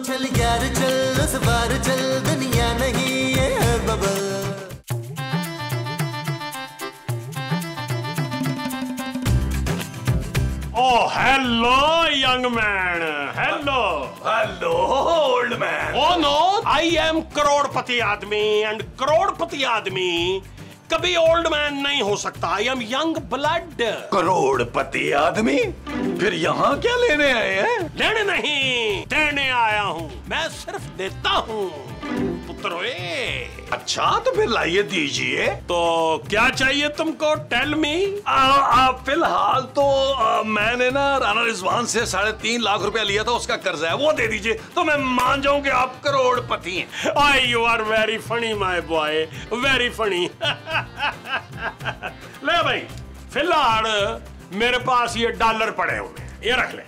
चल यार चल, उस बार चल, दुनिया नहीं ये है bubble. Oh, hello, young man. Hello. Hello, old man. Oh no, I am करोड़पति आदमी and करोड़पति आदमी कभी ओल्ड मैन नहीं हो सकता। I am young blood. करोड़पति आदमी फिर यहाँ क्या लेने आए हैं? लेने नहीं, देने आया हूँ। मैं सिर्फ देता हूँ पुत्रों। अच्छा तो फिर लाइए दीजिए। तो क्या चाहिए तुमको? Tell me. फिलहाल तो मैंने ना राणा रिजवान से 3.5 लाख रुपया लिया था, उसका कर्जा है, वो दे दीजिए तो मैं मान जाऊं कि आप करोड़पति हैं। I you are very funny my boy, very funny. ले भाई, फिलहाल मेरे पास ये डॉलर पड़े हुए हैं, ये रख ले।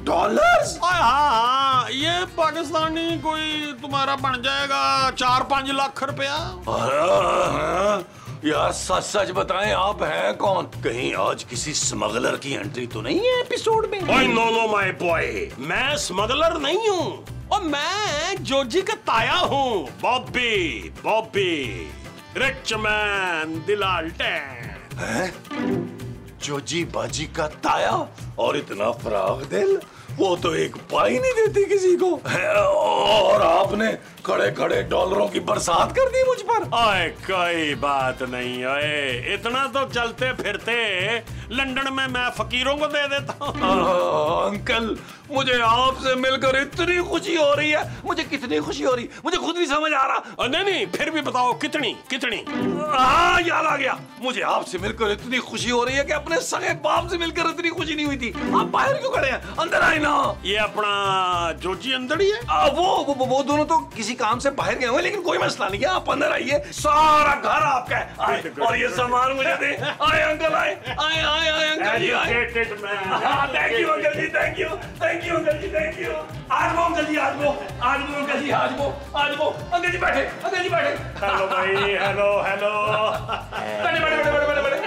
डॉलर्स? हाँ, ये पाकिस्तानी कोई तुम्हारा बन जाएगा 4-5 लाख रुपया। यार सच सच बताएं, आप हैं कौन? कहीं आज किसी स्मगलर की एंट्री तो नहीं है एपिसोड में? नो नो माय बॉय, मैं स्मगलर नहीं हूँ और मैं जोजी का ताया हूँ। बॉबी बॉबी, रिच मैन दिलालटेन। जोजी बाजी का ताया और इतना फराग दिल, वो तो एक पाई नहीं देती किसी को। और आपने खड़े खड़े डॉलरों की बरसात कर दी मुझ पर। ओए कोई बात नहीं, ओए इतना तो चलते फिरते लंदन में मैं फकीरों को दे देता हूँ। अंकल मुझे आपसे मिलकर इतनी खुशी हो रही है। मुझे कितनी खुशी हो रही, मुझे खुद नहीं समझ आ रहा। नहीं, फिर भी बताओ कितनी कितनी? हाँ याद आ गया, मुझे आपसे मिलकर इतनी खुशी हो रही है कि अपने सगे बाप से मिलकर इतनी खुशी नहीं हुई थी। आप बाहर क्यों खड़े हैं? अंदर आए ना। ये अपना जोजी अंदर ही है। वो दोनों तो किसी काम से बाहर गए हुए, लेकिन कोई मसला नहीं है, आप अंदर आइए, सारा घर आपका है। आए, और ये सामान मुझे दे। आए अंकल, आए आए आए आए अंकल जी, आए। Thank you uncle ji, thank you uncle ji, thank you. आज वो अंकल जी, आज वो अंकल जी, आज वो अंकल जी बैठे, अंकल जी बैठे। हेलो भाई, हेलो हेलो। बैठे।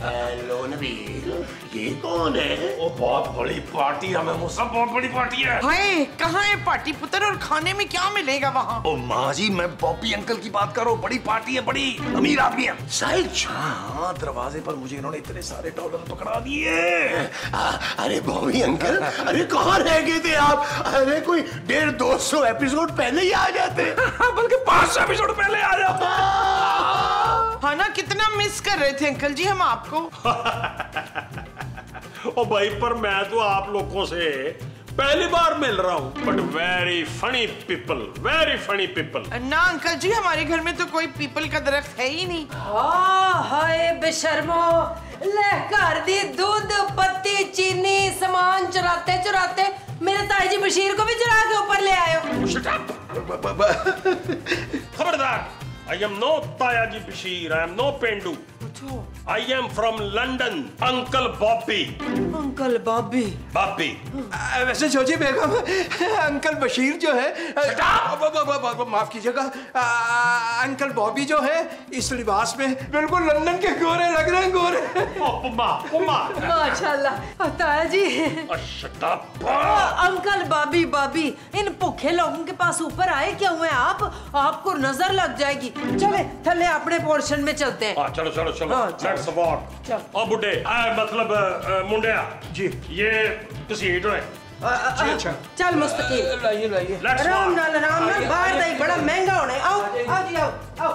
हेलो नबील, ये कौन है? वो बहुत बड़ी पार्टी है, मैं सब बहुत बड़ी पार्टी है। हाय, कहाँ है पार्टी पुत्र और खाने में क्या मिलेगा वहाँ? ओ माँ जी, मैं बॉबी अंकल की बात कर रहा हूँ। बड़ी पार्टी है, बड़ी अमीर आदमी है। सच? हाँ, दरवाजे पर मुझे इन्होंने इतने सारे डॉलर पकड़ा दिए। अरे बॉबी अंकल, अरे कहाँ रह गए थे आप? अरे कोई 150-200 एपिसोड पहले ही आ जाते। बल्कि 500 एपिसोड पहले आ जाते। हाँ ना, कितना मिस कर रहे थे अंकल जी हम आपको। ओ भाई, पर मैं तो आप लोगों से पहली बार मिल रहा हूँ, but very funny people, very funny people. ना अंकल जी, हमारे घर में तो कोई पीपल का दरख्त है ही नहीं। हाय बेशर्मो, ले घर दी दूध पत्ती चीनी सामान चुराते चुराते मेरे ताई जी बशीर को भी चुरा के ऊपर ले आए हो। खबरदार, आई एम नो ताया जी बशीर, आई एम नो पेंडू। I am from London, Uncle Bobby. Uncle Bobby. Bobby. वैसे जोजी बेगम, अंकल बशीर जो है, माफ कीजिएगा, अंकल बॉबी जो है इस लिबास में बिल्कुल लंदन के गोरे लग रहे हैं, गोरे। माशाल्लाह ताया जी। अंकल बॉबी बॉबी, इन भूखे लोगों के पास ऊपर आए क्यों हैं आप? आपको नजर लग जाएगी। चले थले अपने पोर्शन में चलते हैं। चलो चलो चलो, लेट्स वॉक। ओ बुड्ढे, मतलब मुंडिया जी, ये घसीट है। अच्छा चल मुस्तकीम, लाइए लाइए। आराम नाल बाहर दही बड़ा महंगा होना है। आओ जी, आओ।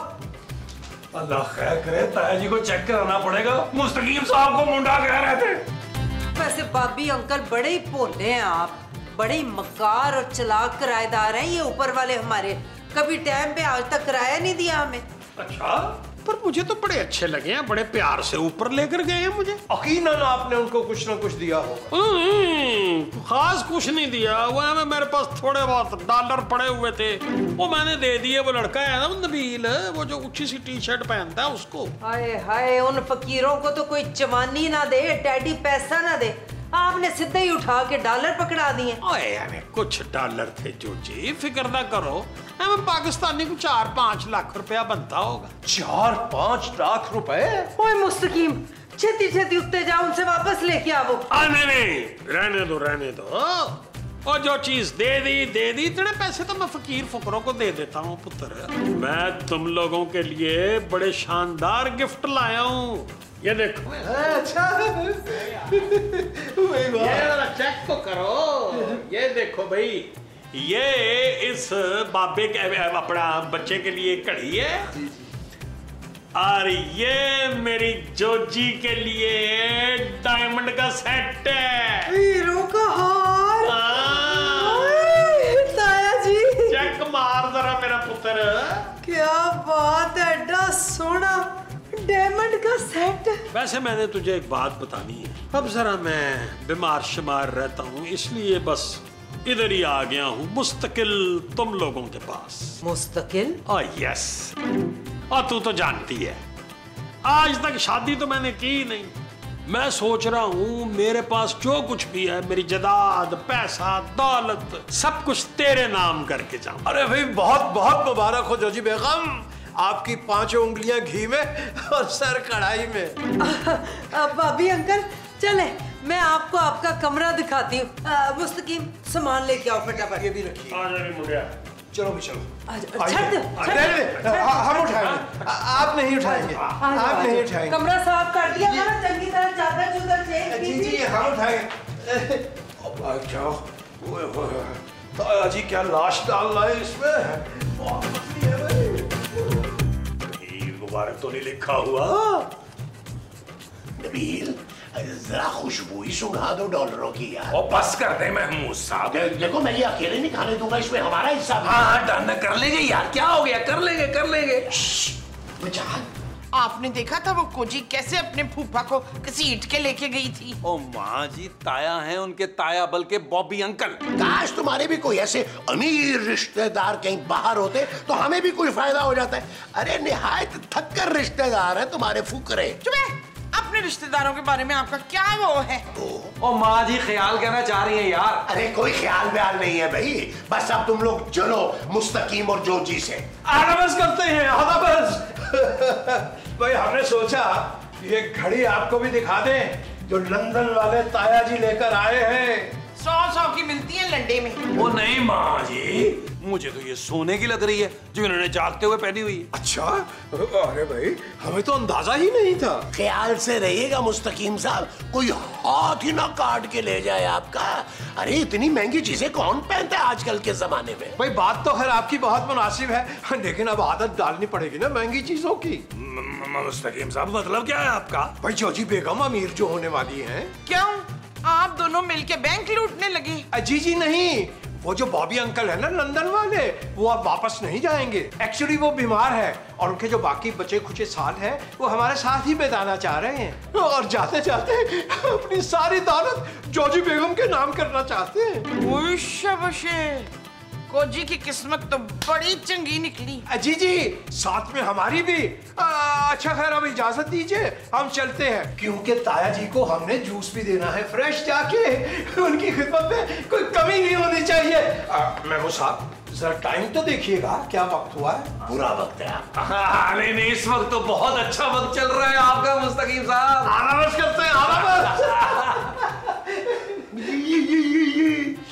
अल्लाह खैर करे, ताया जी को चेक कराना पड़ेगा। मुस्तकीम साहब को मुंडा कह रहे थे। वैसे बाबी अंकल बड़े ही भोले हैं आप, बड़े ही मक्कार और चालाक किराएदार हैं ये ऊपर वाले हमारे। कभी टाइम पे आज तक किराया नहीं दिया हमें। अच्छा, पर मुझे तो बड़े अच्छे लगे हैं, बड़े प्यार से ऊपर लेकर गए हैं मुझे। यकीनन आपने उनको कुछ ना कुछ दिया होगा। खास कुछ नहीं दिया, वो हमें मेरे पास थोड़े बहुत डॉलर पड़े हुए थे, वो मैंने दे दिए। वो लड़का है ना नबील, वो जो ऊंची सी टी शर्ट पहनता है उसको। हाय हाय, उन फकीरों को तो कोई चवानी ना दे, डैडी पैसा ना दे, आपने सीधे ही उठा के डॉलर पकड़ा दिए। ओए यानी कुछ डॉलर थे जो जी, फिक्र ना करो, हमें पाकिस्तानी को 4-5 लाख रुपया बनता होगा। 4-5 लाख रुपए? ओए मुस्तकीम, छेती छेती उत्ते जाओ, उनसे वापस लेके आओ। नहीं, रहने दो। और जो चीज दे दी, इतने पैसे तो मैं फकीर फुकरों को दे देता हूँ पुत्र। मैं तुम लोगों के लिए बड़े शानदार गिफ्ट लाया हूँ, ये देखो। अच्छा ये वाला चेक तो करो, ये देखो भाई, ये इस बाबे के अपना बच्चे के लिए घड़ी है, और ये मेरी जोजी के लिए डायमंड का सेट है। हीरो का हार। ताया जी चेक मार जरा मेरा पुत्र। क्या बात है, एडा सोना डायमंड का सेट। वैसे मैंने तुझे एक बात बतानी है, अब जरा मैं बीमार शिमार रहता हूँ, इसलिए बस इधर ही आ गया हूँ मुस्तकिल तुम लोगों के पास। मुस्तकिल? यस। और तू तो जानती है आज तक शादी तो मैंने की नहीं। मैं सोच रहा हूँ मेरे पास जो कुछ भी है, मेरी जायदाद, पैसा, दौलत, सब कुछ तेरे नाम करके जाऊं। अरे भाई बहुत बहुत मुबारक हो जोजी बेगम, आपकी 5 उंगलियां घी में और सर कढ़ाई में। भाभी अंकल चले, मैं आपको आपका कमरा दिखाती हूँ। मुस्तकीम सामान लेके आओ फटाफट। ये भी रखिए। आ जा मुझे। चलो भी चलो। हम उठाएंगे, आप नहीं उठाएंगे, आप नहीं उठाएंगे। कमरा साफ कर दिया ना चंगी तरह, चादर चुदर चेंज जी जी हम उठाएंगे। ताया जी क्या लाश डालना है इसमें, बहुत मछली है भाई। मुबारक तो नहीं लिखा हुआ। नबील जरा खुशबू ही सुंघा दो डॉलरों की यार। और बस कर दे महमूद साहब। देखो मैं ये अकेले नहीं खाने दूंगा, इसमें हमारा हिस्सा भी। हाँ डन कर लेंगे यार, क्या हो गया, कर लेंगे। आपने देखा था वो कोजी कैसे अपने फूफा को घसीट के लेके गई थी? ओ माँ जी, ताया हैं उनके ताया बल्कि बॉबी अंकल। काश तुम्हारे भी कोई ऐसे अमीर रिश्तेदार कहीं बाहर होते तो हमें भी कोई फायदा हो जाता है। अरे निहायत थक्कर रिश्तेदार है तुम्हारे फुकरे। चुप है, अपने रिश्तेदारों के बारे में आपका क्या वो है? ओ माँ जी भाल कहना चाह रही है यार। अरे कोई ख्याल ब्याल नहीं है भाई, बस अब तुम लोग चलो मुस्तकीम और जोजी से आरामस करते हैं, आरामस। भाई हमने सोचा ये घड़ी आपको भी दिखा दें जो लंदन वाले ताया जी लेकर आए हैं। 100 की मिलती है लंडे में। वो नहीं माँ जी, मुझे तो ये सोने की लग रही है जो इन्होंने जागते हुए पहनी हुई है। अच्छा, अरे भाई हमें तो अंदाजा ही नहीं था। ख्याल से रहिएगा मुस्तकीम साहब, कोई हाथ ही ना काट के ले जाए आपका। अरे इतनी महंगी चीजें कौन पहनता है आजकल के जमाने में। भाई बात तो खैर आपकी बहुत मुनासिब है, लेकिन अब आदत डालनी पड़ेगी ना महंगी चीजों की। मुस्तकीम साहब मतलब क्या है आपका? भाई जोजी बेगम अमीर जो होने वाली हैं। क्यों आप दोनों मिलके बैंक लूटने लगे? जी नहीं, वो जो बॉबी अंकल है ना लंदन वाले, वो अब वापस नहीं जाएंगे। एक्चुअली वो बीमार है और उनके जो बाकी बचे खुचे साल हैं वो हमारे साथ ही बिताना चाह रहे हैं, और जाते जाते अपनी सारी दौलत जोजी बेगम के नाम करना चाहते हैं। शाबाश, कोजी की किस्मत तो बड़ी चंगी निकली। जी साथ में हमारी भी। अच्छा खैर अब इजाजत दीजिए, हम चलते हैं, क्योंकि ताया जी को हमने जूस भी देना है फ्रेश जाके। उनकी खिदमत में कोई कमी नहीं होनी चाहिए। मेमो साहब जरा टाइम तो देखिएगा, क्या वक्त हुआ है? बुरा वक्त है आपका। नहीं इस वक्त तो बहुत अच्छा वक्त चल रहा है आपका मुस्तकीम साहब। आराम करते हैं, आराम।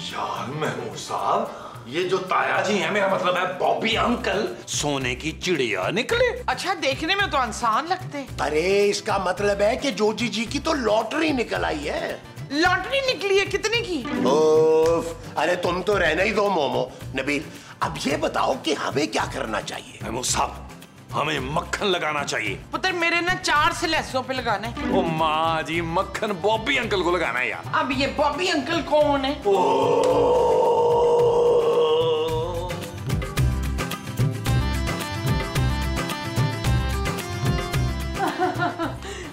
यार महमूद साहब, ये जो ताया जी हैं, मेरा मतलब है बॉबी अंकल, सोने की चिड़िया निकले। अच्छा देखने में तो इंसान लगते। अरे इसका मतलब है कि जोजी जी की तो लॉटरी निकल आई है। लॉटरी निकली है? कितने की? ओफ, अरे तुम तो रहना ही दो मोमो। नबील अब ये बताओ कि हमें क्या करना चाहिए? महमूद साहब हमें मक्खन लगाना चाहिए। पुत्र मेरे ना 4 से लहसों पे लगाने। ओ माँ जी, मक्खन बॉबी अंकल को लगाना है यार। अब ये बॉबी अंकल कौन है?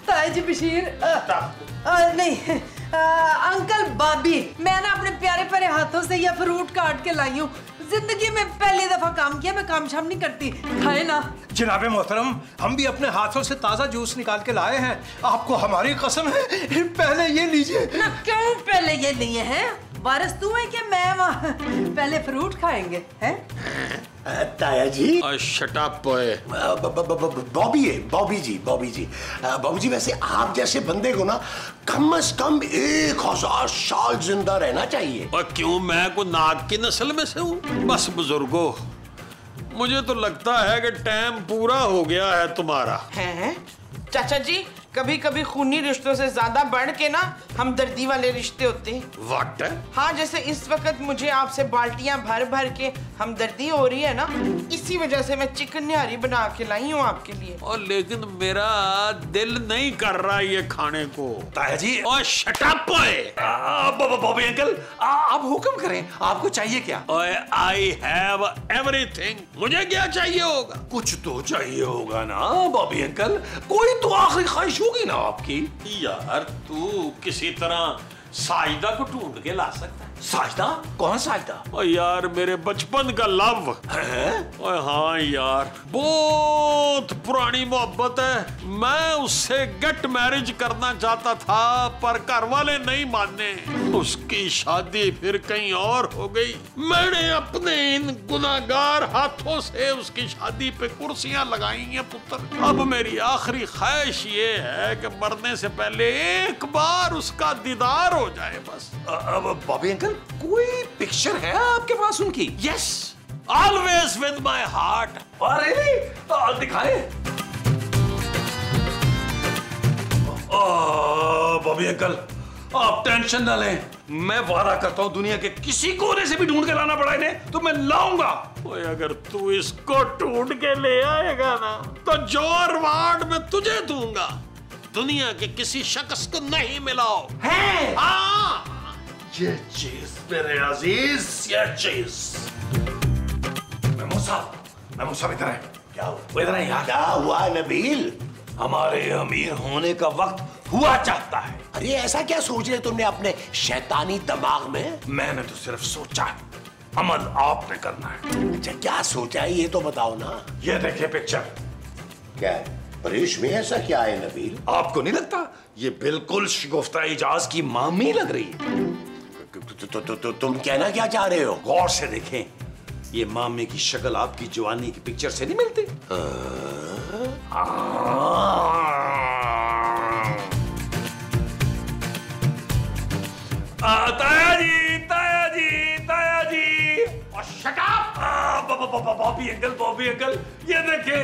ताया जी बशीर नहीं अंकल बॉबी, मैं ना अपने प्यारे प्यारे हाथों से यह फ्रूट काट के लाई हूँ। जिंदगी में पहली दफा काम किया, मैं काम शाम नहीं करती। खाए ना। जनाबे मोहतरम, हम भी अपने हाथों से ताजा जूस निकाल के लाए हैं, आपको हमारी कसम है। पहले ये लीजिए। ना क्यों पहले ये लिए हैं? वारिस तू है कि मैं? पहले फ्रूट खाएंगे हैं? ताया जी। Shut up boy. Bobby ji वैसे आप जैसे बंदे को ना कम से कम 1000 साल जिंदा रहना चाहिए। और क्यों, मैं को नाग की नस्ल में से हूँ? बस बुजुर्गो, मुझे तो लगता है कि टाइम पूरा हो गया है तुम्हारा। हैं? चाचा जी, कभी कभी खूनी रिश्तों से ज्यादा बढ़ के ना हमदर्दी वाले रिश्ते होते हैं। व्हाट? हाँ, जैसे इस वक्त मुझे आपसे बाल्टियां भर भर के हमदर्दी हो रही है ना, इसी वजह से मैं चिकन निहारी बना के लाई हूँ आपके लिए। और लेकिन मेरा दिल नहीं कर रहा ये खाने को। ताया जी। और शट अप बॉबी अंकल, आप हुक्म करें, आपको चाहिए क्या? I have everything. मुझे क्या चाहिए होगा? कुछ तो चाहिए होगा ना बॉबी अंकल, कोई तो आखिरी ख्वाहिश होगी ना आपकी। यार तू किसी तरह साजिदा को ढूंढ के ला सकता है। साजिदा? कौन साजिदा? और यार मेरे बचपन का लव है। और हाँ यार, बहुत पुरानी मोहब्बत है। मैं उससे गेट मैरिज करना चाहता था, पर घर वाले नहीं माने। उसकी शादी फिर कहीं और हो गई। मैंने अपने इन गुनाहगार हाथों से उसकी शादी पे कुर्सियां लगाई हैं पुत्र। अब मेरी आखिरी ख्वाहिश ये है कि मरने से पहले एक बार उसका दीदार हो जाए बस। बॉबी अंकल, कोई पिक्चर है आपके पास उनकी? Yes, always with my heart. अरे दिखाए। बॉबी अंकल, आप टेंशन ना लें, मैं वादा करता हूं दुनिया के किसी कोने से भी ढूंढ के लाना पड़ा इन्हें तो मैं लाऊंगा। ओए, अगर तू इसको ढूंढ के ले आएगा ना तो जो रिवार्ड मैं तुझे दूंगा दुनिया के किसी शख्स को नहीं मिलाओ। है? हाँ, ये चीज मेरे अजीज, ये चीज। महमूद साहब इधर है। क्या हुआ? वो इधर है यार। क्या हुआ नबील? हमारे अमीर होने का वक्त हुआ चाहता है। अरे ऐसा क्या सोच रहे तुमने अपने शैतानी दिमाग में? मैंने तो सिर्फ सोचा है, अमल आपने करना है। अच्छा, क्या सोचा है ये तो बताओ ना। ये देखिए पिक्चर। क्या है परेश में? ऐसा क्या है नबील? आपको नहीं लगता ये बिल्कुल शगुफ्ता इजाज की मामी लग रही है? तुम कहना क्या चाह रहे हो? गौर से देखें, ये मामी की शक्ल आपकी जवानी की पिक्चर से नहीं मिलती। ताया जी, ताया जी, ताया जी। शट अप बॉबी अंकल, ये देखें।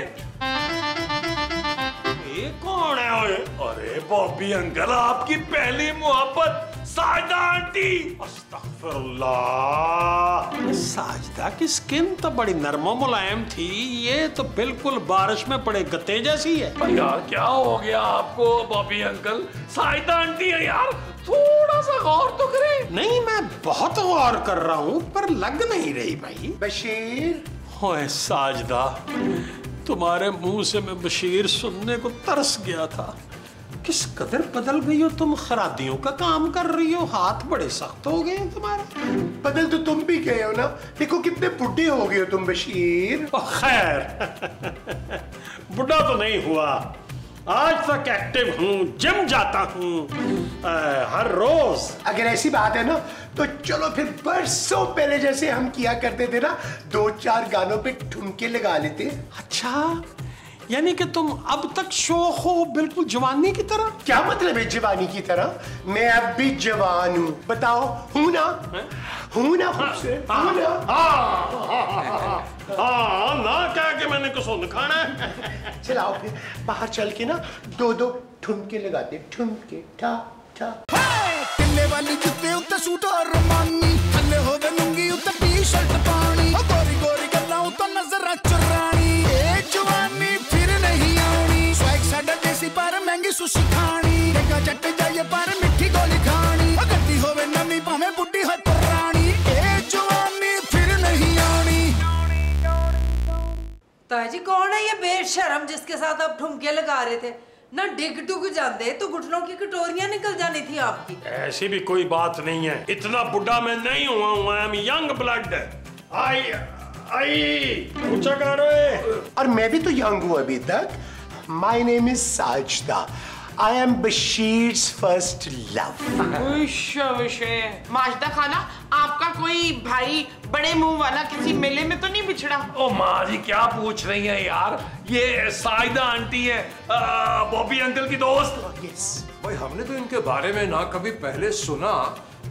ये कौन है? ओए, अरे बॉबी अंकल, आपकी पहली मोहब्बत साजिदा आंटी। अस्तगफिरुल्लाह। साजिदा की स्किन तो बड़ी नरम मुलायम थी, ये तो बिल्कुल बारिश में पड़े गत्ते जैसी है। यार क्या हो गया आपको बॉबी अंकल? साजिदा आंटी है यार, थोड़ा सा गौर तो करें। नहीं, मैं बहुत गौर कर रहा हूँ पर लग नहीं रही भाई। बशीर। ओए साजिदा, तुम्हारे मुंह से मैं बशीर सुनने को तरस गया था। किस कदर बदल गई हो तुम, खरादियों का काम कर रही हो, हाथ बड़े सख्त हो गए तुम्हारे। बदल तो तुम भी गए हो ना, देखो कितने बुढ़े हो गए हो तुम बशीर। खैर बुढ़ा तो नहीं हुआ, आज तक एक्टिव हूँ, जिम जाता हूँ हर रोज। अगर ऐसी बात है ना तो चलो फिर बरसों पहले जैसे हम किया करते थे ना, 2-4 गानों पे ठुमके लगा लेते। अच्छा, यानी कि तुम अब तक शौक हो बिल्कुल जवानी की तरह? क्या मतलब है जवानी की तरह? मैं अब भी जवान हूँ, बताओ हूँ ना? हूँ ना खुद से? हूँ ना? हाँ ना, क्या कि मैंने कुछ खाना है। चलाओ फिर बाहर चल के ना 2-2 ठुमके लगाते, ठुमके ठा ठा। टिल्ले वाली जुत्ते उत्ते सूट और रमानी, थल्ले होवे लुंगी उत्ते टी-शर्ट पानी, गोरी गोरी गल्लां उत्ते नजर चुरानी। ए जवानी फिर नहीं आनी, स्वैग साडा देसी पर महंगी सुशी खानी, देखा चट जाए पर मिठी गोली खानी, गद्दी होवे नमी भाਵੇਂ बुड्ढी हो पुरानी। ए जवानी फिर नहीं आनी। ताया जी, कौन है ये बेशरम जिसके साथ आप ठुमके लगा रहे थे? ना डिग डुग जाते तो घुटनों की कटोरियां निकल जानी थी आपकी। ऐसी भी कोई बात नहीं है, इतना बुढ़ा मैं नहीं हुआ हूँ, आई एम यंग ब्लड। आई ऊंचा कर रहे। और मैं भी तो यंग हूँ अभी तक। My name is Sajida. I am Bashir's first love. Mazda खाना, आपका कोई भाई बड़े मुंह वाला किसी मेले में तो नहीं बिछड़ा? ओ माँ जी क्या पूछ रही हैं यार, ये साइदा आंटी है बॉबी अंकल की दोस्त। Yes. भाई हमने तो इनके बारे में ना कभी पहले सुना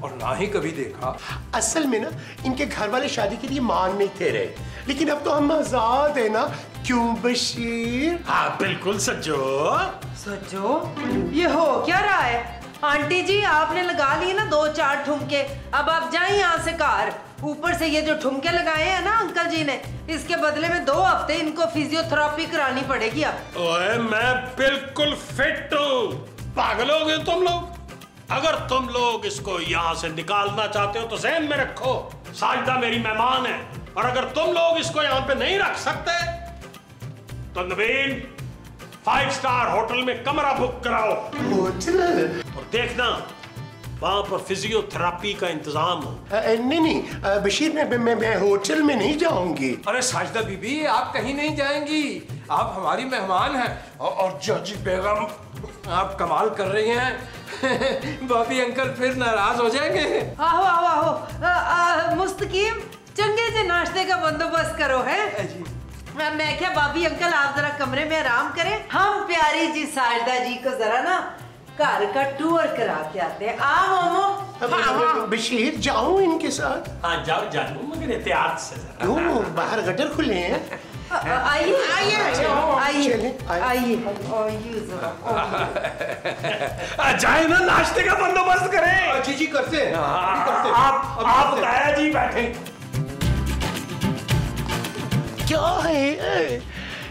और ना ही कभी देखा। असल में ना इनके घर वाले शादी के लिए मान नहीं थे रहे, लेकिन अब तो हम आजाद है ना, क्यों बशीर? हाँ बिल्कुल सज्जो। सज्जो, ये हो क्या रहा है? आंटी जी आपने लगा लिए ना 2-4 ठुमके, अब आप जाएं यहाँ से कार। ऊपर से ये जो ठुमके लगाए हैं ना अंकल जी ने, इसके बदले में 2 हफ्ते इनको फिजियोथेरेपी करानी पड़ेगी अब। ओए मैं बिल्कुल फिट हूँ। पागल हो गए तुम लोग? अगर तुम लोग इसको यहाँ से निकालना चाहते हो तो ज़हन में रखो, साजिदा मेरी मेहमान है, और अगर तुम लोग इसको यहाँ पे नहीं रख सकते तो नवीन 5 स्टार होटल में कमरा बुक कराओ। होटल? और देखना वहां पर फिजियोथेरेपी का इंतजाम हो। नहीं, बशीर मैं होटल में नहीं जाऊंगी। अरे साजिदा बीबी आप कहीं नहीं जाएंगी, आप हमारी मेहमान हैं। और जज बेगम आप कमाल कर रही हैं। बॉबी अंकल फिर नाराज हो जाएंगे। आहो आहो आहो, मुस्तकीम चंगे से नाश्ते का बंदोबस्त करो है। मैं क्या भाभी अंकल आप जरा कमरे में आराम करें, हम प्यारी जी साजिदा जी को जरा ना घर का टूर करा के आते हैं। मोमो बशीर जाऊं इनके साथ? हाँ जाओ जानू, मगर एहतियात से जरा। क्यों, बाहर गटर खुले हैं? आइए आइए आइए आइए जाए ना, नाश्ते का बंदोबस्त करें। जी करते हैं। आप ताया जी बैठे। क्या है?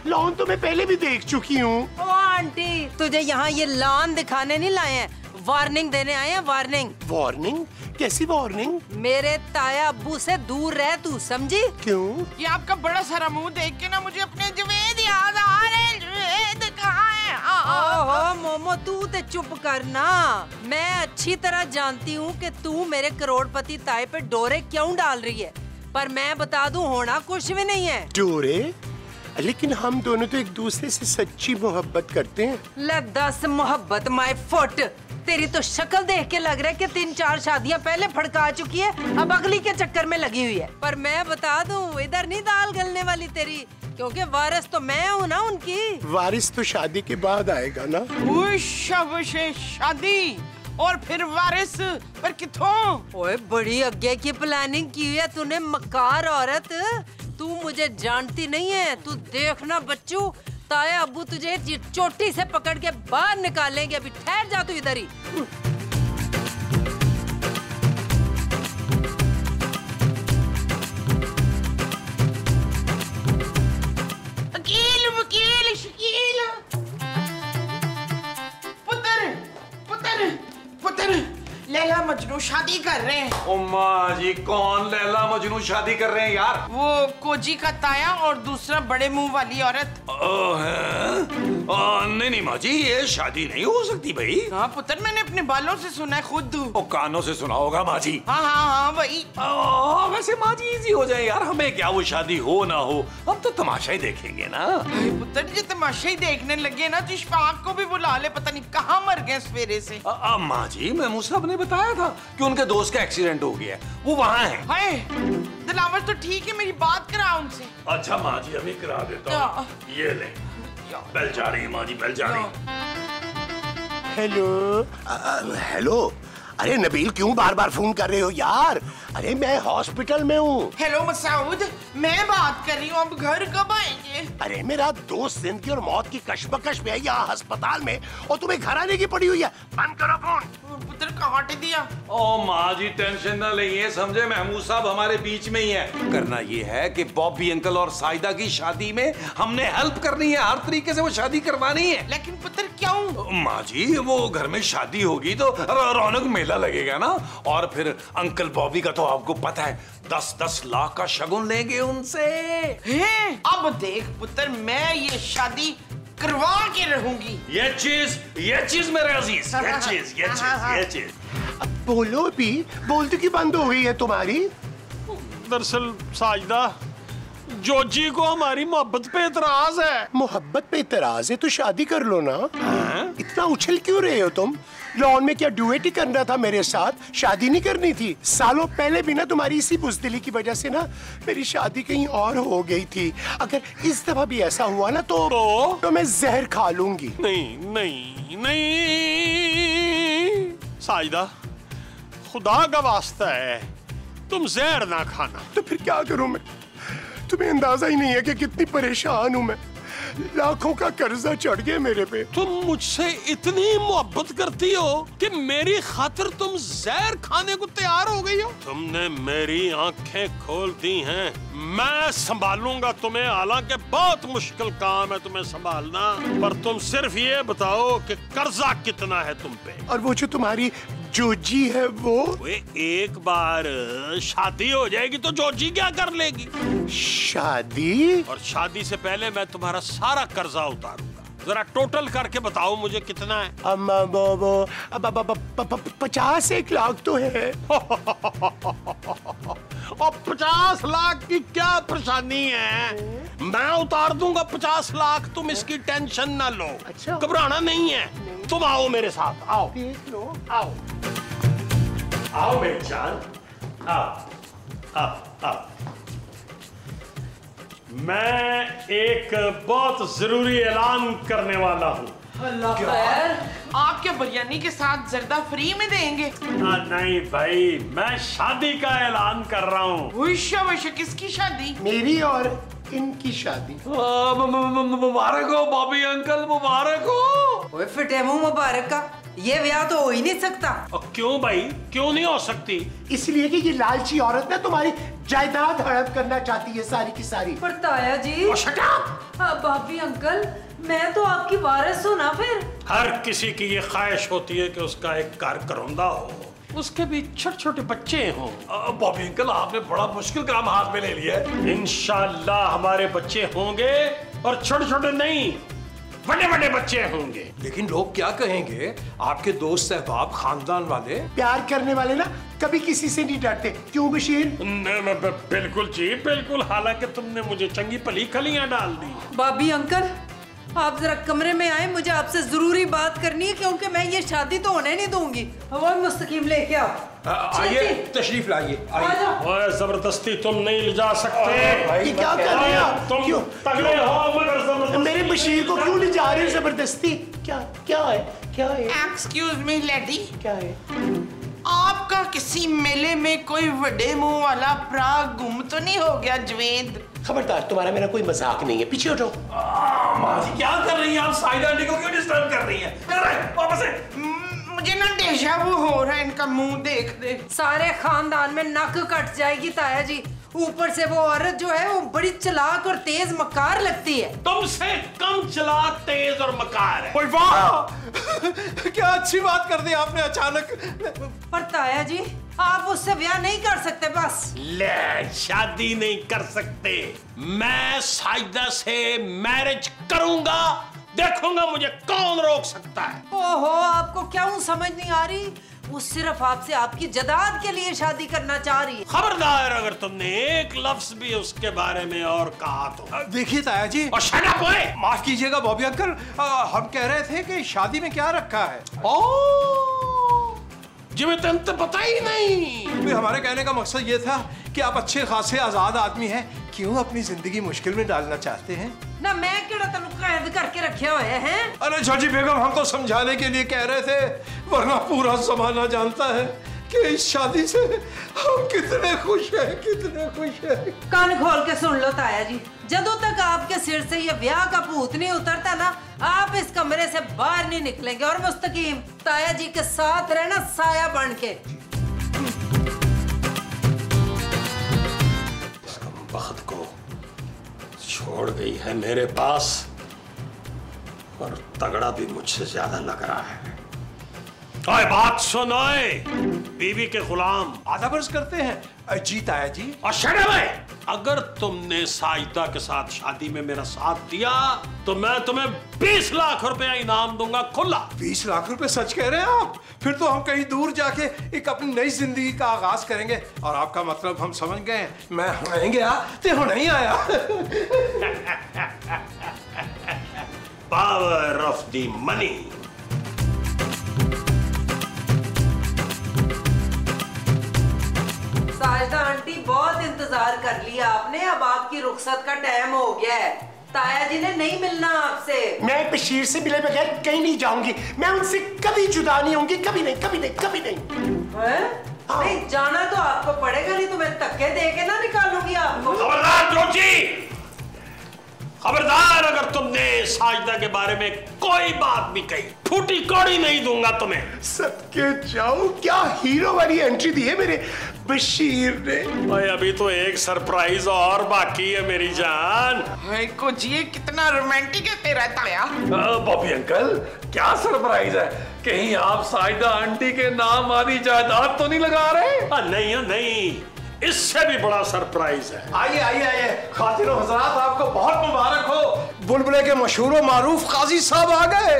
लॉन तो मैं पहले भी देख चुकी हूँ। ओ आंटी, तुझे यहाँ ये लॉन दिखाने नहीं लाए हैं, वार्निंग देने आए हैं। वार्निंग? वार्निंग? कैसी वार्निंग? मेरे ताया अब्बू से दूर रह तू, समझी? क्यों? ये आपका बड़ा सारा मुंह देख के ना मुझे अपने जुवेद याद आ रहे। जुवेद कहाँ है? ओहो मोमो तू ते चुप कर ना। मैं अच्छी तरह जानती हूँ कि तू मेरे करोड़पति ताए पे डोरे क्यों डाल रही है, पर मैं बता दूं होना कुछ भी नहीं है। डोरे? लेकिन हम दोनों तो एक दूसरे से सच्ची मोहब्बत करते हैं। ले 10 मोहब्बत माय फुट, तेरी तो शक्ल देख के लग रहा है कि 3-4 शादियां पहले फड़का चुकी है, अब अगली के चक्कर में लगी हुई है। पर मैं बता दूं इधर नहीं दाल गलने वाली तेरी, क्योंकि वारिस तो मैं हूँ ना उनकी। वारिस तो शादी के बाद आएगा ना। शादी और फिर वारिस पर किथों? ओए बड़ी आगे की प्लानिंग की है तूने मक्कार औरत। तू मुझे जानती नहीं है, तू देखना बच्चू, ताया अब्बू तुझे चोटी से पकड़ के बाहर निकालेंगे। अभी ठहर जा तू इधर ही। वकील वकील शकील, पुत्र पुत्र पुत्र, लैला मजनू शादी कर रहे हैं। ओ माँ जी, कौन लैला मजनू शादी कर रहे हैं यार? वो कोजी का ताया और दूसरा बड़े मुंह वाली औरत। नहीं माँ जी, ये शादी नहीं हो सकती भाई। हाँ पुत्र, मैंने अपने बालों से सुना है, खुद। ओ कानों से सुना होगा माँ जी। हाँ वही। वैसे माँ जी इजी हो जाए यार, हमें क्या वो शादी हो ना हो, हम तो तमाशा ही देखेंगे ना। पुत्र जी तमाशा ही देखने लगे ना तो इशफाक को भी बुला ले, पता नहीं कहाँ मर गए सवेरे से। माँ जी महमूद साहब ने बताया था कि उनके दोस्त का एक्सीडेंट हो गया, वो वहाँ है। हाय दिलावर तो ठीक है, मेरी बात करा उनसे। अच्छा माँ जी अभी करा देता हूँ, ये ले। बेल जा रही है माँ जी, बेल जा रही है। हेलो हेलो, अरे नबील क्यों बार बार फोन कर रहे हो यार? अरे मैं हॉस्पिटल में हूँ। हेलो मसूद, मैं बात कर रही हूँ, अब घर कब आएंगे? अरे मेरा दोस्त जिंदगी और मौत की कश्मकश में है यहाँ अस्पताल में, और तुम्हें घर आने की पड़ी हुई है। बंद करो फोन। पुत्र काट दिया। ओ माँ जी टेंशन ना लीजिए, समझे महमूद साहब हमारे बीच में ही है। करना ये है कि बॉबी अंकल और साइदा की शादी में हमने हेल्प करनी है, हर तरीके से वो शादी करवानी है। लेकिन पुत्र क्यों? माँ जी वो घर में शादी होगी तो रौनक मेला लगेगा ना, और फिर अंकल बॉबी का तो आपको पता है 10-10 लाख का शगुन लेंगे उनसे। अब देख पुत्र, मैं ये शादी करवा के रहूंगी। ये चीज मेरे अजीज, ये चीज। अब बोलो भी, बोलती की बंद हो गई है तुम्हारी? दरअसल साजिदा जोजी को हमारी मोहब्बत पे इतराज है। मोहब्बत पे इतराज है तो शादी कर लो ना। इतना उछल क्यों रहे हो तुम? लॉन में क्या डुएट ही करना था मेरे साथ, शादी नहीं करनी थी? सालों पहले भी ना तुम्हारी इसी बुज़दिली की वजह से ना मेरी शादी कहीं और हो गई थी। अगर इस दफा भी ऐसा हुआ ना तो मैं जहर खा लूंगी। नहीं नहीं नहीं साजिदा, खुदा का वास्ता है तुम जहर ना खाना। तो फिर क्या करूं मैं? तुम्हें अंदाजा ही नहीं है कि कितनी परेशान हूं मैं। लाखों का कर्जा चढ़ गया मेरे पे। तुम मुझसे इतनी मोहब्बत करती हो कि मेरी खातिर तुम जहर खाने को तैयार हो गई हो। तुमने मेरी आंखें खोल दी हैं। मैं संभालूंगा तुम्हें, हालांकि बहुत मुश्किल काम है तुम्हें संभालना। पर तुम सिर्फ ये बताओ कि कर्जा कितना है तुम पे। और वो जो तुम्हारी जोजी है वो एक बार शादी हो जाएगी तो जोजी क्या कर लेगी? शादी? और शादी से पहले मैं तुम्हारा सारा कर्जा उतारूंगा। जरा टोटल करके बताओ मुझे कितना है? 51 लाख तो है। और 50 लाख की क्या परेशानी है? मैं उतार दूंगा 50 लाख, तुम इसकी टेंशन ना लो। अच्छा। घबराना नहीं है। तुम आओ मेरे साथ, आओ। देख लो, आओ आओ मेरी जान, आओ आओ आओ। मैं एक बहुत जरूरी ऐलान करने वाला हूँ। अल्लाह खैर। आप क्या बिरयानी के साथ जर्दा फ्री में देंगे? नहीं भाई, मैं शादी का ऐलान कर रहा हूँ। किसकी शादी? मेरी और इनकी शादी। मुबारक हो बॉबी अंकल, मुबारक हो। ओए फिटे मुंह मुबारक का, ये ब्याह तो हो ही नहीं सकता। क्यों भाई, क्यों नहीं हो सकती? इसलिए कि ये लालची औरत ना तुम्हारी जायदाद हड़प करना चाहती है सारी की सारी। पर ताया जी। Shut up! भाभी अंकल, मैं तो आपकी वारिस हूँ ना। फिर हर किसी की ये ख्वाहिश होती है कि उसका एक घर करौंदा हो, उसके भी छोटे छोटे बच्चे हों। बॉबी अंकल, आपने बड़ा मुश्किल काम हाथ में ले लिया है। इंशाल्लाह हमारे बच्चे होंगे, और छोटे छोटे नहीं, बड़े बड़े बच्चे होंगे। लेकिन लोग क्या कहेंगे? आपके दोस्त सहबाब, खानदान वाले। प्यार करने वाले ना कभी किसी से नहीं डरते, क्यों बशीर? बिल्कुल जी बिल्कुल, हालांकि तुमने मुझे चंगी भली खलियां डाल दी। भाभी अंकल, आप जरा कमरे में आए, मुझे आपसे जरूरी बात करनी है, क्योंकि मैं ये शादी तो होने नहीं दूंगी। वो मुस्तकीम लेके आओ। आइए, तशरीफ लाइए। ओए, जबरदस्ती तुम नहीं ले जा सकते। ये क्या कर रहे हैं आप? तुम क्यों? तगड़े हो मगर जबरदस्ती। मेरे बशीर को क्यों ले जा रहे हो जबरदस्ती? क्या क्या है? क्या है? एक्सक्यूज मी लेडी, क्या है? आपका किसी मेले में कोई बड़े मुंह वाला भरा गुम तो नहीं हो गया जवेद? खबरदार, तुम्हारा मेरा कोई मजाक नहीं है, पीछे हटो। माँ जी क्या कर रही हैं आप? साइदा आंटी को क्यों डिस्टर्ब कर रही हैं? वापस से। मुझे ना डेजा वो हो रहा है, इनका मुंह देख दे। सारे खानदान में नक कट जाएगी ताया जी। ऊपर से वो औरत जो है वो बड़ी चालाक और तेज मकार लगती है। तुमसे कम चालाक, तेज और मकार है। वाह! क्या अच्छी बात कर दी आपने अचानक। पर ताया जी, आप उससे ब्याह नहीं कर सकते बस। ले, शादी नहीं कर सकते। मैं साजिदा से मैरिज करूंगा, देखूंगा मुझे कौन रोक सकता है। ओहो, आपको क्यों समझ नहीं आ रही? वो सिर्फ आपसे आपकी जदाद के लिए शादी करना चाह रही है। खबरदार, अगर तुमने एक लफ्ज भी उसके बारे में और कहा तो। देखिए ताया जी, और शट अप ओए! माफ कीजिएगा बॉबी अंकल, हम कह रहे थे कि शादी में क्या रखा है। जिन्हें तुम तो पता ही नहीं। हमारे कहने का मकसद ये था कि आप अच्छे खासे आजाद आदमी हैं, क्यों अपनी जिंदगी मुश्किल में डालना चाहते हैं? ना मैं क्यों तेन कैद करके रखे हुए हैं? अरे चाची बेगम, हम तो समझाने के लिए कह रहे थे, वरना पूरा जमाना जानता है कि इस शादी से हम कितने खुश हैं, कितने खुश हैं। कान खोल के सुन लो ताया जी, जदों तक आपके सिर से ये ब्याह का भूत नहीं उतरता ना, आप इस कमरे से बाहर नहीं निकलेंगे। और मुस्तकीम ताया जी के साथ रहना साया बन के। वक्त को छोड़ गई है मेरे पास, और तगड़ा भी मुझसे ज्यादा लग रहा है। ओए बात सुन, ओए बीवी के गुलाम। आधा बरस करते हैं जी ताया जी। और शट अप! अगर तुमने साजिदा के साथ शादी में मेरा साथ दिया तो मैं तुम्हें 20 लाख रुपया इनाम दूंगा, खुला। 20 लाख रुपए? सच कह रहे हैं आप? फिर तो हम कहीं दूर जाके एक अपनी नई जिंदगी का आगाज करेंगे। और आपका मतलब हम समझ गए। मैं हुणे गया ते हुणे ही आया। Power of the money. Sajida aunty, बहुत इंतजार कर लिया आपने, अब आपकी रुखसत का टाइम हो गया है। ताया जी ने नहीं मिलना आपसे। मैं बशीर से मिले बगैर कहीं नहीं जाऊंगी। मैं उनसे कभी जुदा नहीं होंगी, कभी नहीं, कभी नहीं, कभी नहीं। नहीं जाना तो आपको पड़ेगा, नहीं तो मैं धक्के दे के ना निकालूंगी आपको। खबरदार जोजी, खबरदार, अगर तुमने साजिदा के बारे में कोई बात भी कही, फूटी कौड़ी नहीं दूंगा तुम्हें। सबके जाओ, क्या हीरो वाली एंट्री दी है मेरे बशीर ने। भाई अभी तो एक सरप्राइज और बाकी है मेरी जान। कुछ ये कितना रोमांटिक है तेरा ताया। बॉबी अंकल, क्या सरप्राइज है? कहीं आप साजिदा आंटी के नाम वाली जायदाद तो नहीं लगा रहे? नहीं नहीं, इससे भी बड़ा सरप्राइज है। आइए आइए आइए, खातिरो हजरात, आपको बहुत मुबारक हो। बुलबुले के मशहूर व मारूफ काजी साहब आ गए।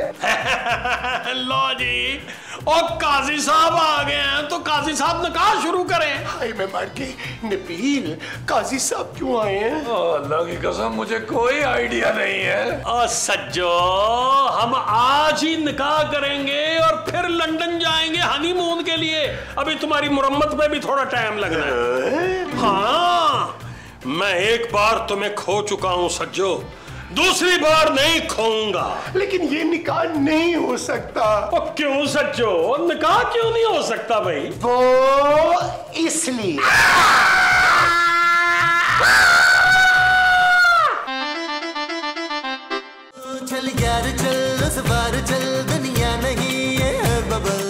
लो जी, और काजी साहब आ गए हैं तो काजी साहब निकाह शुरू करें। हाय मैं मर गई। नबील, काजी साहब क्यों आए हैं? अल्लाह की कसम मुझे कोई आइडिया नहीं है। और सज्जो, हम आज ही निकाह करेंगे और फिर लंदन जाएंगे हनीमून के लिए। अभी तुम्हारी मुरम्मत में भी थोड़ा टाइम लगना है। हाँ, मैं एक बार तुम्हें खो चुका हूं सज्जो, दूसरी बार नहीं खोऊंगा। लेकिन ये निकाह नहीं हो सकता। और क्यों सज्जो, निकाह क्यों नहीं हो सकता भाई? वो इसलिए चल यार चल, उस बार चल, दुनिया नहीं है बबल।